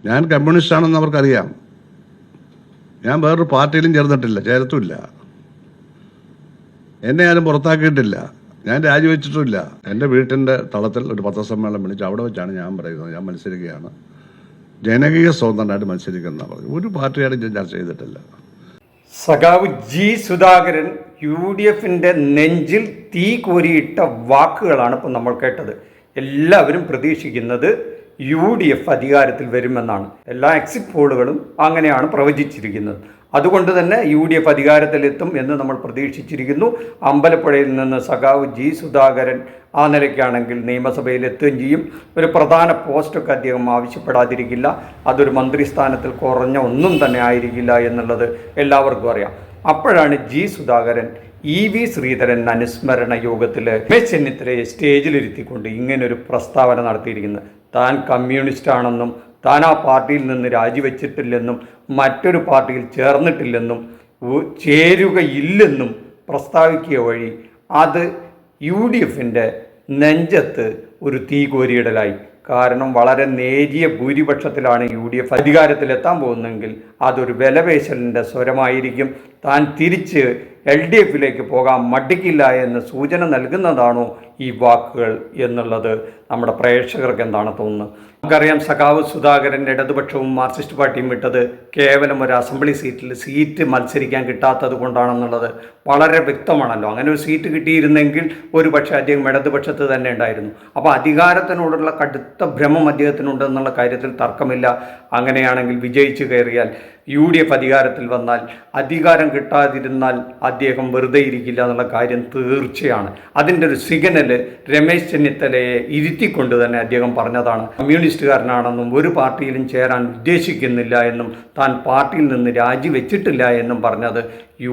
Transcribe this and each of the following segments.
ഞാൻ കമ്മ്യൂണിസ്റ്റാണെന്ന് അവർക്കറിയാം. ഞാൻ വേറൊരു പാർട്ടിയിലും ചേർന്നിട്ടില്ല, ചേർത്തുമില്ല. എന്നെ ആരും പുറത്താക്കിയിട്ടില്ല. ഞാൻ രാജിവെച്ചിട്ടുമില്ല. എൻ്റെ വീട്ടിൻ്റെ തളത്തിൽ ഒരു പത്രസമ്മേളനം വിളിച്ചു. അവിടെ വെച്ചാണ് ഞാൻ പറയുന്നത് ഞാൻ മത്സരിക്കുകയാണ്, ജനകീയ സ്വതന്ത്രനായിട്ട് മത്സരിക്കുന്ന പറഞ്ഞു. ഒരു പാർട്ടിയായിട്ടും ഞാൻ ചർച്ച ചെയ്തിട്ടില്ല. സഖാവ് ജി സുധാകരൻ UDFിൻ്റെ നെഞ്ചിൽ തീ കോരിയിട്ട വാക്കുകളാണ് ഇപ്പോൾ നമ്മൾ കേട്ടത്. എല്ലാവരും പ്രതീക്ഷിക്കുന്നത് UDF അധികാരത്തിൽ വരുമെന്നാണ്. എല്ലാ എക്സിറ്റ് പോളുകളും അങ്ങനെയാണ് പ്രവചിച്ചിരിക്കുന്നത്. അതുകൊണ്ട് തന്നെ UDF അധികാരത്തിലെത്തും എന്ന് നമ്മൾ പ്രതീക്ഷിച്ചിരിക്കുന്നു. അമ്പലപ്പുഴയിൽ നിന്ന് സഖാവ് ജി സുധാകരൻ ആ നിലയ്ക്കാണെങ്കിൽ നിയമസഭയിൽ എത്തുകയും ചെയ്യും. ഒരു പ്രധാന പോസ്റ്റൊക്കെ അദ്ദേഹം ആവശ്യപ്പെടാതിരിക്കില്ല. അതൊരു മന്ത്രിസ്ഥാനത്തിൽ കുറഞ്ഞ ഒന്നും തന്നെ ആയിരിക്കില്ല എന്നുള്ളത് എല്ലാവർക്കും അറിയാം. അപ്പോഴാണ് ജി സുധാകരൻ EV ശ്രീധരൻ അനുസ്മരണ യോഗത്തിൽ രമേശ് ചെന്നിത്തലയെ സ്റ്റേജിലിരുത്തിക്കൊണ്ട് ഇങ്ങനൊരു പ്രസ്താവന നടത്തിയിരിക്കുന്നത്. താൻ കമ്മ്യൂണിസ്റ്റാണെന്നും താൻ ആ പാർട്ടിയിൽ നിന്ന് രാജിവെച്ചിട്ടില്ലെന്നും മറ്റൊരു പാർട്ടിയിൽ ചേർന്നിട്ടില്ലെന്നും ചേരുകയില്ലെന്നും പ്രസ്താവിക്കുക വഴി അത് UDFിൻ്റെ നെഞ്ചത്ത് ഒരു തീ കോരിയിടലായി. കാരണം വളരെ നേരിയ ഭൂരിപക്ഷത്തിലാണ് UDF അധികാരത്തിലെത്താൻ പോകുന്നതെങ്കിൽ അതൊരു വിലപേശലിൻ്റെ സ്വരമായിരിക്കും. താൻ തിരിച്ച് LDFിലേക്ക് പോകാൻ മടിക്കില്ല എന്ന് സൂചന നൽകുന്നതാണോ ഈ വാക്കുകൾ എന്നുള്ളത് നമ്മുടെ പ്രേക്ഷകർക്ക് എന്താണ് തോന്നുന്നത്? നമുക്കറിയാം, സഖാവ് സുധാകരൻ്റെ ഇടതുപക്ഷവും മാർക്സിസ്റ്റ് പാർട്ടിയും വിട്ടത് കേവലം ഒരു അസംബ്ലി സീറ്റ് മത്സരിക്കാൻ കിട്ടാത്തത് കൊണ്ടാണെന്നുള്ളത് വളരെ വ്യക്തമാണല്ലോ. അങ്ങനെ ഒരു സീറ്റ് കിട്ടിയിരുന്നെങ്കിൽ ഒരു പക്ഷേ അദ്ദേഹം ഇടതുപക്ഷത്ത് തന്നെ ഉണ്ടായിരുന്നു. അപ്പോൾ അധികാരത്തിനോടുള്ള കടുത്ത ഭ്രമം അദ്ദേഹത്തിനുണ്ടെന്നുള്ള കാര്യത്തിൽ തർക്കമില്ല. അങ്ങനെയാണെങ്കിൽ വിജയിച്ചു കയറിയാൽ UDF അധികാരത്തിൽ വന്നാൽ, അധികാരം കിട്ടാതിരുന്നാൽ അദ്ദേഹം വെറുതെ ഇരിക്കില്ല എന്നുള്ള കാര്യം തീർച്ചയാണ്. അതിൻ്റെ ഒരു സിഗ്നൽ രമേശ് ചെന്നിത്തലയെ ഇരുത്തിക്കൊണ്ട് തന്നെ അദ്ദേഹം പറഞ്ഞതാണ്. കമ്മ്യൂണിസ്റ്റുകാരനാണെന്നും ഒരു പാർട്ടിയിലും ചേരാൻ ഉദ്ദേശിക്കുന്നില്ല എന്നും താൻ പാർട്ടിയിൽ നിന്ന് രാജിവെച്ചിട്ടില്ല എന്നും പറഞ്ഞത്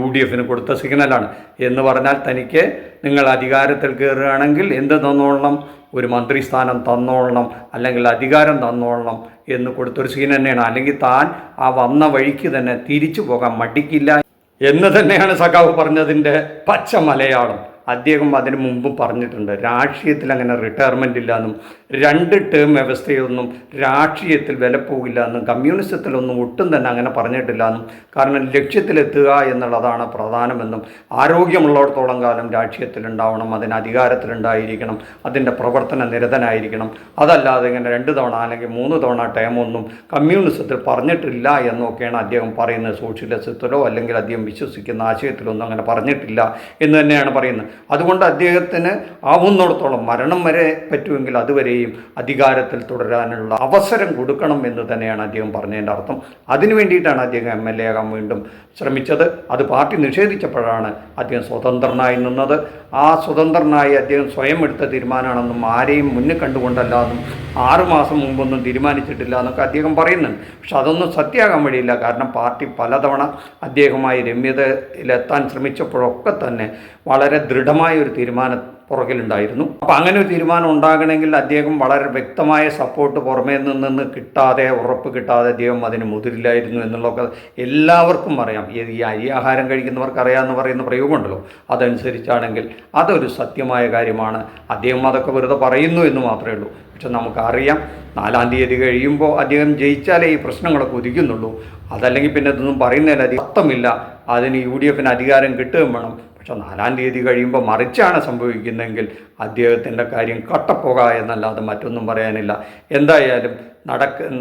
UDFിന് കൊടുത്ത സിഗ്നലാണ്. എന്ന് പറഞ്ഞാൽ തനിക്ക് നിങ്ങൾ അധികാരത്തിൽ കയറുകയാണെങ്കിൽ എന്ത് തന്നോളണം, ഒരു മന്ത്രിസ്ഥാനം തന്നോളണം, അല്ലെങ്കിൽ അധികാരം തന്നോളണം എന്ന് കൊടുത്തൊരു സീൻ തന്നെയാണ്. അല്ലെങ്കിൽ താൻ ആ വന്ന വഴിക്ക് തന്നെ തിരിച്ചു പോകാൻ മടിക്കില്ല എന്ന് തന്നെയാണ് സഖാവ് പറഞ്ഞതിൻ്റെ പച്ച മലയാളം. അദ്ദേഹം അതിന് മുമ്പ് പറഞ്ഞിട്ടുണ്ട്, രാഷ്ട്രീയത്തിൽ അങ്ങനെ റിട്ടയർമെൻ്റ് ഇല്ല എന്നും 2 ടേം വ്യവസ്ഥയൊന്നും രാഷ്ട്രീയത്തിൽ വില പോകില്ല എന്നും കമ്മ്യൂണിസത്തിലൊന്നും ഒട്ടും തന്നെ അങ്ങനെ പറഞ്ഞിട്ടില്ല എന്നും. കാരണം ലക്ഷ്യത്തിലെത്തുക എന്നുള്ളതാണ് പ്രധാനമെന്നും ആരോഗ്യമുള്ളിടത്തോളം കാലം രാഷ്ട്രീയത്തിലുണ്ടാവണം, അതിന് അധികാരത്തിലുണ്ടായിരിക്കണം, അതിൻ്റെ പ്രവർത്തന നിരതനായിരിക്കണം. അതല്ലാതെ ഇങ്ങനെ 2 തവണ അല്ലെങ്കിൽ 3 തവണ ടേമൊന്നും കമ്മ്യൂണിസത്തിൽ പറഞ്ഞിട്ടില്ല എന്നൊക്കെയാണ് അദ്ദേഹം പറയുന്നത്. സോഷ്യലിസത്തിലോ അല്ലെങ്കിൽ അദ്ദേഹം വിശ്വസിക്കുന്ന ആശയത്തിലൊന്നും അങ്ങനെ പറഞ്ഞിട്ടില്ല എന്ന് തന്നെയാണ് പറയുന്നത്. അതുകൊണ്ട് അദ്ദേഹത്തിന് ആവുന്നിടത്തോളം മരണം വരെ പറ്റുമെങ്കിൽ അതുവരെയും അധികാരത്തിൽ തുടരാനുള്ള അവസരം കൊടുക്കണം എന്ന് തന്നെയാണ് അദ്ദേഹം പറഞ്ഞതിൻ്റെ അർത്ഥം. അതിനു വേണ്ടിയിട്ടാണ് അദ്ദേഹം MLA ആകാൻ വീണ്ടും ശ്രമിച്ചത്. അത് പാർട്ടി നിഷേധിച്ചപ്പോഴാണ് അദ്ദേഹം സ്വതന്ത്രനായി നിന്നത്. ആ സ്വതന്ത്രനായി അദ്ദേഹം സ്വയം എടുത്ത തീരുമാനമാണെന്നും ആരെയും മുന്നിൽ കണ്ടുകൊണ്ടല്ല എന്നും 6 മാസം മുമ്പൊന്നും തീരുമാനിച്ചിട്ടില്ല എന്നൊക്കെ അദ്ദേഹം പറയുന്നുണ്ട്. പക്ഷെ അതൊന്നും സത്യമാകാൻ വഴിയില്ല. കാരണം പാർട്ടി പലതവണ അദ്ദേഹമായി രമ്യതയിലെത്താൻ ശ്രമിച്ചപ്പോഴൊക്കെ തന്നെ വളരെ ദൃഢമായൊരു തീരുമാനം പുറകിലുണ്ടായിരുന്നു. അപ്പോൾ അങ്ങനെ ഒരു തീരുമാനം ഉണ്ടാകണമെങ്കിൽ അദ്ദേഹം വളരെ വ്യക്തമായ സപ്പോർട്ട് പുറമേ നിന്ന് കിട്ടാതെ, ഉറപ്പ് കിട്ടാതെ അദ്ദേഹം അതിന് മുതിരില്ലായിരുന്നു എന്നുള്ളതൊക്കെ എല്ലാവർക്കും അറിയാം. ഈ അരി ആഹാരം കഴിക്കുന്നവർക്ക് അറിയാമെന്ന് പറയുന്ന പ്രയോഗമുണ്ടല്ലോ, അതനുസരിച്ചാണെങ്കിൽ അതൊരു സത്യമായ കാര്യമാണ്. അദ്ദേഹം അതൊക്കെ വെറുതെ പറയുന്നു എന്ന് മാത്രമേ ഉള്ളൂ. പക്ഷെ നമുക്കറിയാം, 4-ാം തീയതി കഴിയുമ്പോൾ അദ്ദേഹം ജയിച്ചാലേ ഈ പ്രശ്നങ്ങളൊക്കെ ഉദിക്കുന്നുള്ളൂ. അതല്ലെങ്കിൽ പിന്നെ ഇതൊന്നും പറയുന്നതിൽ അർത്ഥമില്ല. അതിന് UDFിന് അധികാരം കിട്ടുകയും വേണം. പക്ഷെ 4-ാം തീയതി കഴിയുമ്പോൾ മറിച്ചാണ് സംഭവിക്കുന്നതെങ്കിൽ അദ്ദേഹത്തിൻ്റെ കാര്യം കട്ടപ്പോക എന്നല്ലാതെ മറ്റൊന്നും പറയാനില്ല. എന്തായാലും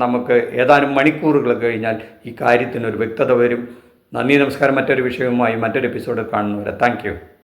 നമുക്ക് ഏതാനും മണിക്കൂറുകൾ കഴിഞ്ഞാൽ ഈ കാര്യത്തിനൊരു വ്യക്തത വരും. നന്ദി, നമസ്കാരം. മറ്റൊരു വിഷയവുമായി മറ്റൊരു എപ്പിസോഡ് കാണുന്നവരെ താങ്ക് യു.